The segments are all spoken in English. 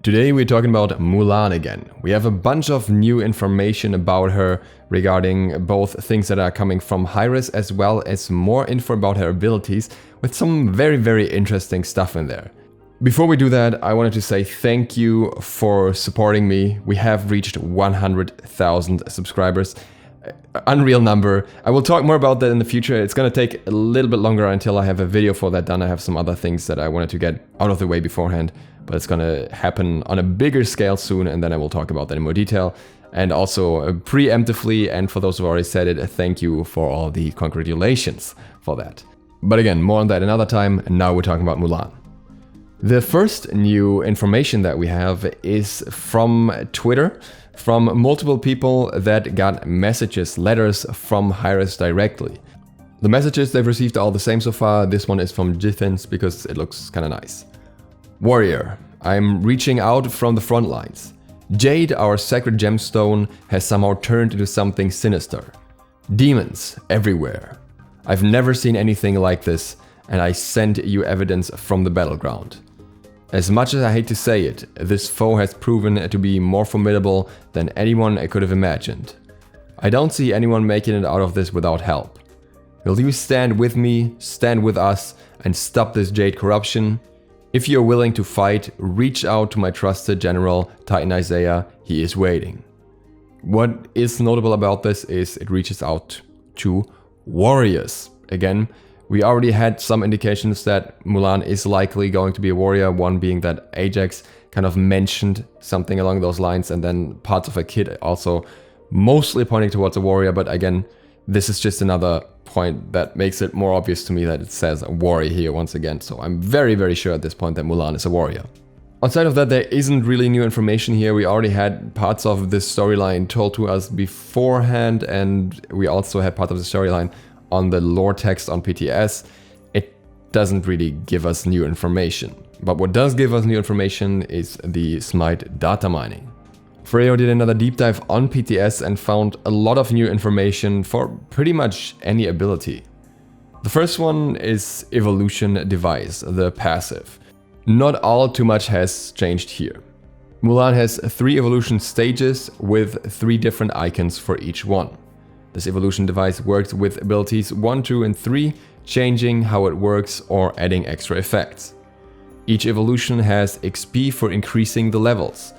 Today we're talking about Mulan again. We have a bunch of new information about her regarding both things that are coming from HiRez as well as more info about her abilities with some very interesting stuff in there. Before we do that, I wanted to say thank you for supporting me. We have reached 100,000 subscribers. Unreal number. I will talk more about that in the future. It's gonna take a little bit longer until I have a video for that done. I have some other things that I wanted to get out of the way beforehand, but it's gonna happen on a bigger scale soon, and then I will talk about that in more detail. And also preemptively, and for those who already said it, thank you for all the congratulations for that. But again, more on that another time, and now we're talking about Mulan. The first new information that we have is from Twitter, from multiple people that got messages, letters from HiRez directly. The messages they've received are all the same so far. This one is from Jithens because it looks kind of nice. Warrior, I'm reaching out from the front lines. Jade, our sacred gemstone, has somehow turned into something sinister. Demons everywhere. I've never seen anything like this, and I send you evidence from the battleground. As much as I hate to say it, this foe has proven to be more formidable than anyone I could have imagined. I don't see anyone making it out of this without help. Will you stand with me, stand with us, and stop this Jade corruption? If you're willing to fight, reach out to my trusted general, Titan Isaiah. He is waiting. What is notable about this is it reaches out to warriors. Again, we already had some indications that Mulan is likely going to be a warrior, one being that Ajax kind of mentioned something along those lines, and then parts of a kid also mostly pointing towards a warrior, but again, this is just another point that makes it more obvious to me that it says a warrior here once again, so I'm very sure at this point that Mulan is a warrior. Outside of that, there isn't really new information here. We already had parts of this storyline told to us beforehand, and we also had part of the storyline on the lore text on PTS. It doesn't really give us new information. But what does give us new information is the SMITE data mining. Freo did another deep dive on PTS and found a lot of new information for pretty much any ability. The first one is Evolution Device, the passive. Not all too much has changed here. Mulan has 3 evolution stages with 3 different icons for each one. This evolution device works with abilities 1, 2, and 3, changing how it works or adding extra effects. Each evolution has XP for increasing the levels,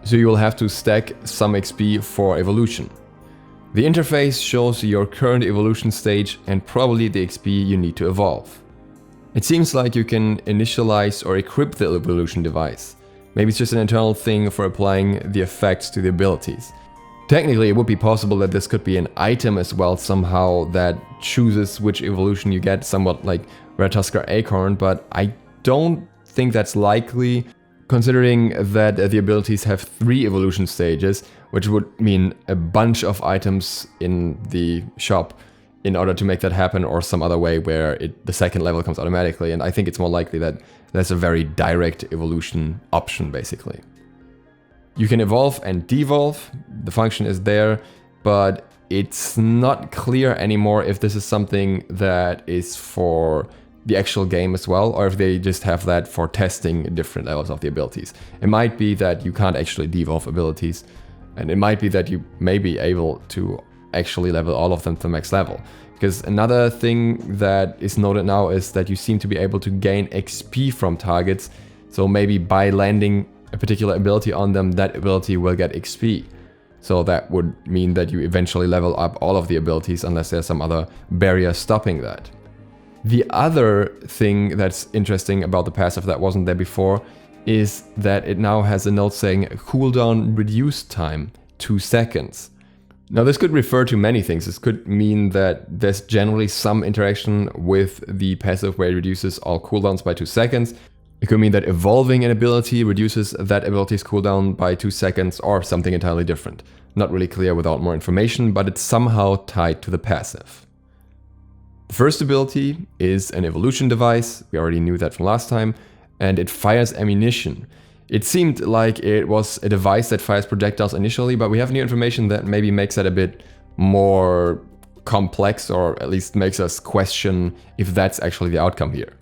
so you will have to stack some XP for evolution. The interface shows your current evolution stage and probably the XP you need to evolve. It seems like you can initialize or equip the evolution device. Maybe it's just an internal thing for applying the effects to the abilities. Technically, it would be possible that this could be an item as well somehow that chooses which evolution you get, somewhat like Ratatuskar Acorn, but I don't think that's likely, considering that the abilities have 3 evolution stages, which would mean a bunch of items in the shop in order to make that happen, or some other way where the second level comes automatically, and I think it's more likely that there's a very direct evolution option basically. You can evolve and devolve, the function is there, but it's not clear anymore if this is something that is for the actual game as well, or if they just have that for testing different levels of the abilities. It might be that you can't actually devolve abilities, and it might be that you may be able to actually level all of them to max level. Because another thing that is noted now is that you seem to be able to gain XP from targets, so maybe by landing a particular ability on them, that ability will get XP. So that would mean that you eventually level up all of the abilities unless there's some other barrier stopping that. The other thing that's interesting about the passive that wasn't there before is that it now has a note saying cooldown reduced time 2 seconds. Now this could refer to many things. This could mean that there's generally some interaction with the passive where it reduces all cooldowns by 2 seconds. It could mean that evolving an ability reduces that ability's cooldown by 2 seconds, or something entirely different. Not really clear without more information, but it's somehow tied to the passive. The first ability is an evolution device, we already knew that from last time, and it fires ammunition. It seemed like it was a device that fires projectiles initially, but we have new information that maybe makes that a bit more complex, or at least makes us question if that's actually the outcome here.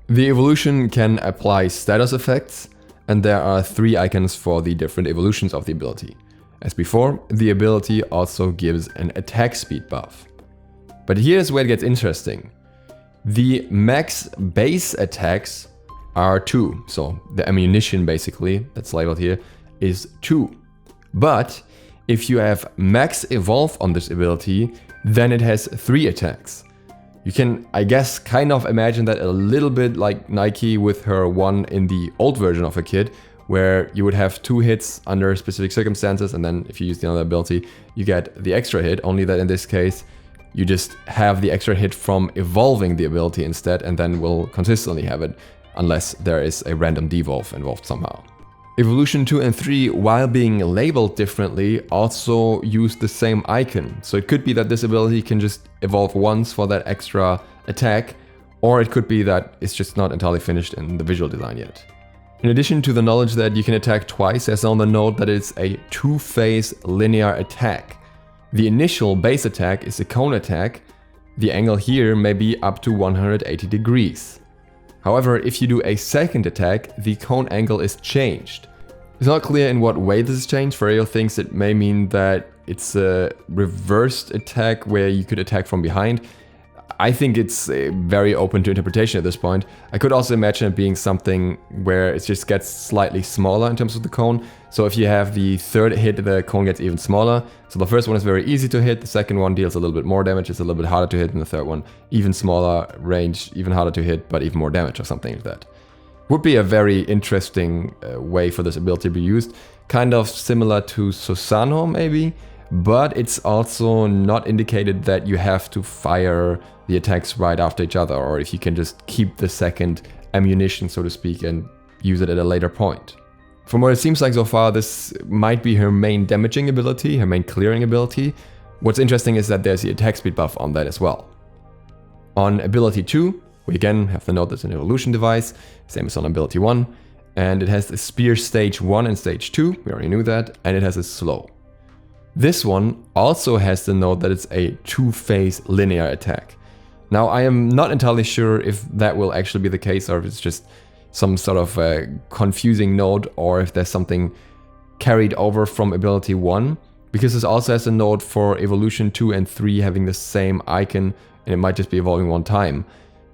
The evolution can apply status effects, and there are 3 icons for the different evolutions of the ability. As before, the ability also gives an attack speed buff. But here's where it gets interesting. The max base attacks are 2, so the ammunition basically, that's labeled here, is 2. But if you have max evolve on this ability, then it has 3 attacks. You can, I guess, kind of imagine that a little bit like Nike with her one in the old version of her kit, where you would have 2 hits under specific circumstances, and then if you use the other ability, you get the extra hit, only that in this case, you just have the extra hit from evolving the ability instead, and then will consistently have it, unless there is a random devolve involved somehow. Evolution 2 and 3, while being labeled differently, also use the same icon. So it could be that this ability can just evolve once for that extra attack, or it could be that it's just not entirely finished in the visual design yet. In addition to the knowledge that you can attack twice, there's on the note that it's a 2-phase linear attack. The initial base attack is a cone attack. The angle here may be up to 180 degrees. However, if you do a second attack, the cone angle is changed. It's not clear in what way this is changed. Ferreo thinks it may mean that it's a reversed attack where you could attack from behind. I think it's very open to interpretation at this point. I could also imagine it being something where it just gets slightly smaller in terms of the cone. So if you have the third hit, the cone gets even smaller. So the first one is very easy to hit, the second one deals a little bit more damage, it's a little bit harder to hit, and the third one even smaller range, even harder to hit, but even more damage or something like that. Would be a very interesting way for this ability to be used. Kind of similar to Susano maybe, but it's also not indicated that you have to fire the attacks right after each other, or if you can just keep the second ammunition, so to speak, and use it at a later point. From what it seems like so far, this might be her main damaging ability, her main clearing ability. What's interesting is that there's the attack speed buff on that as well. On ability 2, we again have the note that's an evolution device, same as on ability 1, and it has the spear stage 1 and stage 2, we already knew that, and it has a slow. This one also has the note that it's a 2-phase linear attack. Now, I am not entirely sure if that will actually be the case, or if it's just some sort of a confusing note, or if there's something carried over from ability 1, because this also has a note for evolution 2 and 3 having the same icon, and it might just be evolving one time.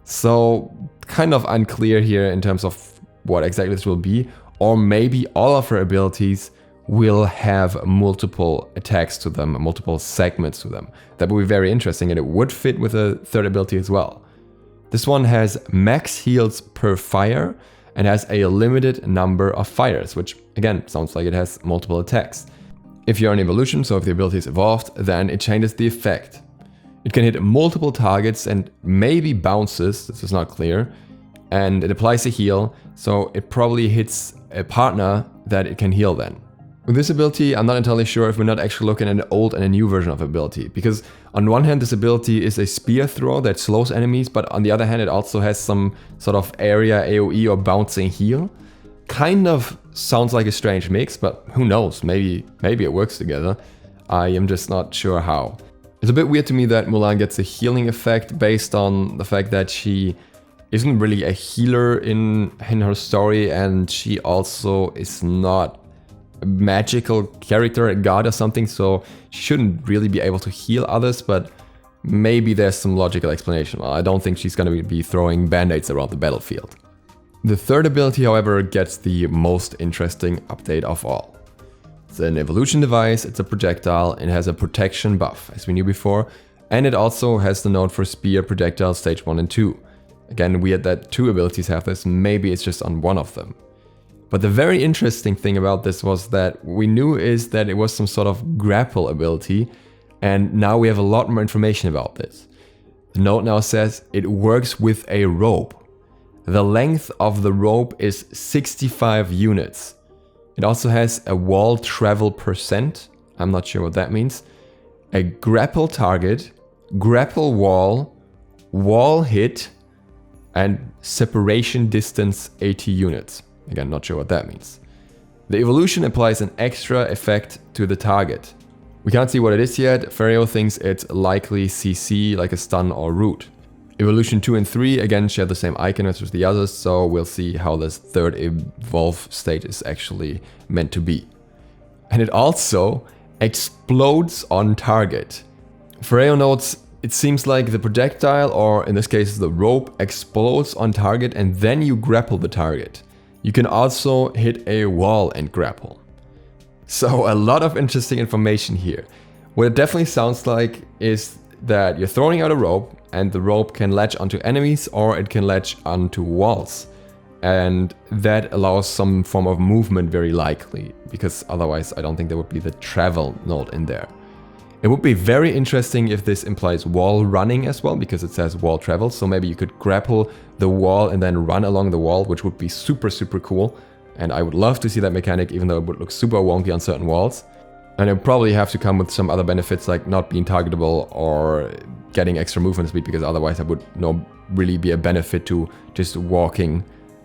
So, kind of unclear here in terms of what exactly this will be, or maybe all of her abilities will have multiple attacks to them, multiple segments to them. That would be very interesting, and it would fit with a third ability as well. This one has max heals per fire and has a limited number of fires, which again sounds like it has multiple attacks. If you're an evolution, so if the ability is evolved, then it changes the effect. It can hit multiple targets and maybe bounces, this is not clear, and it applies a heal, so it probably hits a partner that it can heal then. With this ability, I'm not entirely sure if we're not actually looking at an old and a new version of ability, because on one hand this ability is a spear throw that slows enemies, but on the other hand it also has some sort of area AoE or bouncing heal. Kind of sounds like a strange mix, but who knows, maybe it works together. I am just not sure how. It's a bit weird to me that Mulan gets a healing effect based on the fact that she isn't really a healer in her story, and she also is not a magical character, a god or something, so she shouldn't really be able to heal others, but maybe there's some logical explanation. Well, I don't think she's going to be throwing band-aids around the battlefield. The third ability, however, gets the most interesting update of all. It's an evolution device, it's a projectile, and it has a protection buff, as we knew before, and it also has the note for spear projectile stage 1 and 2. Again, weird that 2 abilities have this, maybe it's just on one of them. But the very interesting thing about this was that we knew is that it was some sort of grapple ability, and now we have a lot more information about this. The note now says it works with a rope. The length of the rope is 65 units. It also has a wall travel %, I'm not sure what that means, a grapple target, grapple wall, wall hit, and separation distance 80 units. Again, not sure what that means. The evolution applies an extra effect to the target. We can't see what it is yet. Ferreo thinks it's likely CC, like a stun or root. Evolution 2 and 3 again share the same icon as with the others, so we'll see how this third evolve state is actually meant to be. And it also explodes on target. Ferreo notes, it seems like the projectile, or in this case the rope, explodes on target and then you grapple the target. You can also hit a wall and grapple. So a lot of interesting information here. What it definitely sounds like is that you're throwing out a rope and the rope can latch onto enemies or it can latch onto walls. And that allows some form of movement very likely, because otherwise I don't think there would be the travel node in there. It would be very interesting if this implies wall running as well, because it says wall travel, so maybe you could grapple the wall and then run along the wall, which would be super cool. And I would love to see that mechanic, even though it would look super wonky on certain walls. And it would probably have to come with some other benefits like not being targetable or getting extra movement speed, because otherwise that would not really be a benefit to just walking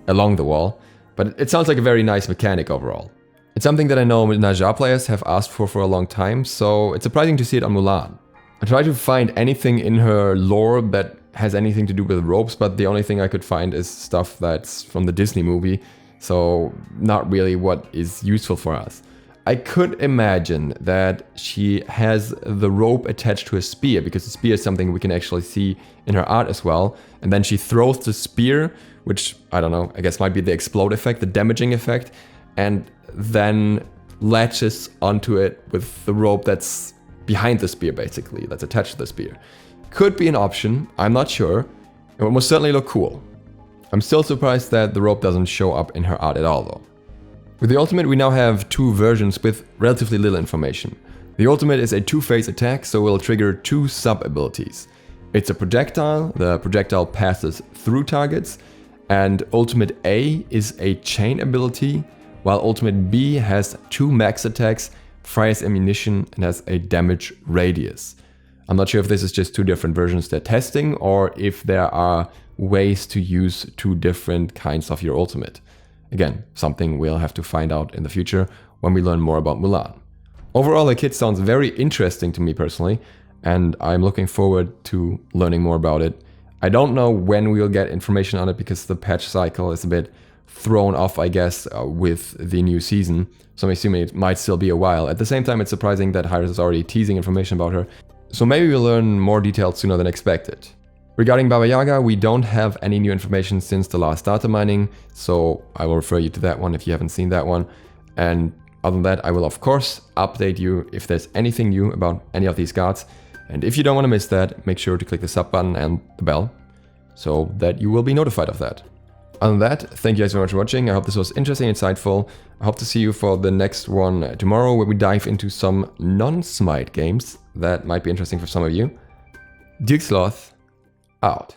along the wall. But it sounds like a very nice mechanic overall. It's something that I know Naja players have asked for a long time, so it's surprising to see it on Mulan. I tried to find anything in her lore that has anything to do with ropes, but the only thing I could find is stuff that's from the Disney movie, so not really what is useful for us. I could imagine that she has the rope attached to a spear, because the spear is something we can actually see in her art as well, and then she throws the spear, which, I don't know, I guess might be the explode effect, the damaging effect, and then latches onto it with the rope that's behind the spear, basically, that's attached to the spear. Could be an option, I'm not sure. It would most certainly look cool. I'm still surprised that the rope doesn't show up in her art at all though. With the ultimate we now have two versions with relatively little information. The ultimate is a two-phase attack, so will trigger two sub-abilities. It's a projectile, the projectile passes through targets, and ultimate A is a chain ability, while ultimate B has two max attacks, fires ammunition, and has a damage radius. I'm not sure if this is just two different versions they're testing, or if there are ways to use two different kinds of your ultimate. Again, something we'll have to find out in the future when we learn more about Mulan. Overall, the kit sounds very interesting to me personally, and I'm looking forward to learning more about it. I don't know when we'll get information on it, because the patch cycle is a bit thrown off, I guess, with the new season, so I'm assuming it might still be a while. At the same time, it's surprising that HiRez is already teasing information about her, so maybe we'll learn more details sooner than expected. Regarding Baba Yaga, we don't have any new information since the last data mining, so I will refer you to that one if you haven't seen that one. And other than that, I will of course update you if there's anything new about any of these gods. And if you don't want to miss that, make sure to click the sub button and the bell, so that you will be notified of that. Other than that, thank you guys very much for watching. I hope this was interesting and insightful. I hope to see you for the next one tomorrow, where we dive into some non-SMITE games that might be interesting for some of you. DukeSloth out.